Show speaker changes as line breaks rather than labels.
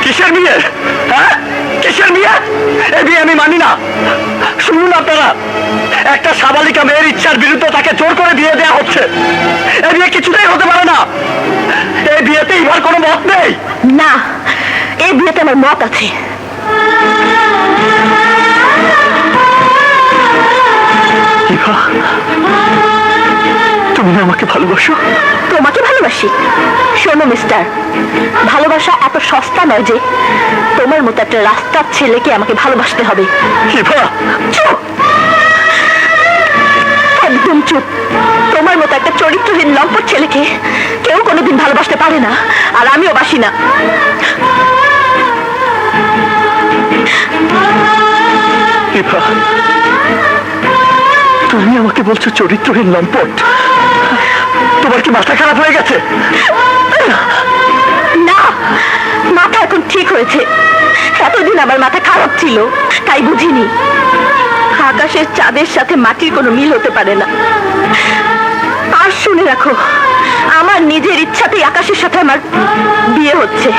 কিসের বিয়ে? হ্যাঁ, কিসের বিয়ে? এই বিয়ে আমি মানি না। শুনুন আপনারা, একটা সাবালিকা মেয়ের ইচ্ছার বিরুদ্ধে তাকে জোর করে বিয়ে দেওয়া হচ্ছে। এই বিয়ে কিছুতেই হতে পারে না। এই বিয়েতে ইভার কোনো মত নেই।
না, এই বিয়েতে আমার মত আছে।
ইভা, তুমি না আমাকে ভালোবাসো?
তোমাকে ভালোবাসি। শোনো মিস্টার, ভালোবাসা এত সস্তা নয় যে তোমার মতো একটা রাস্তার ছেলেকে আমাকে ভালোবাসতে হবে।
ইভা,
চুপ, একদম চুপ। তোমার মতো একটা চরিত্রহীন লম্পট ছেলেকে কেউ কোনোদিন ভালোবাসতে পারে না, আর আমিও বাসি না।
ইভা, তুমি আমাকে বলছো চরিত্রহীন লম্পট? তোমার কি মাথা খারাপ হয়ে গেছে?
না, মাথা এখন ঠিক হয়েছে। এতদিন আমার মাথা খারাপ ছিল, তাই বুঝিনি আকাশের চাঁদের সাথে মাটির কোনো মিল হতে পারে না। আর শুনে রাখো, আমার নিজের ইচ্ছাতেই আকাশের সাথে আমার বিয়ে হচ্ছে।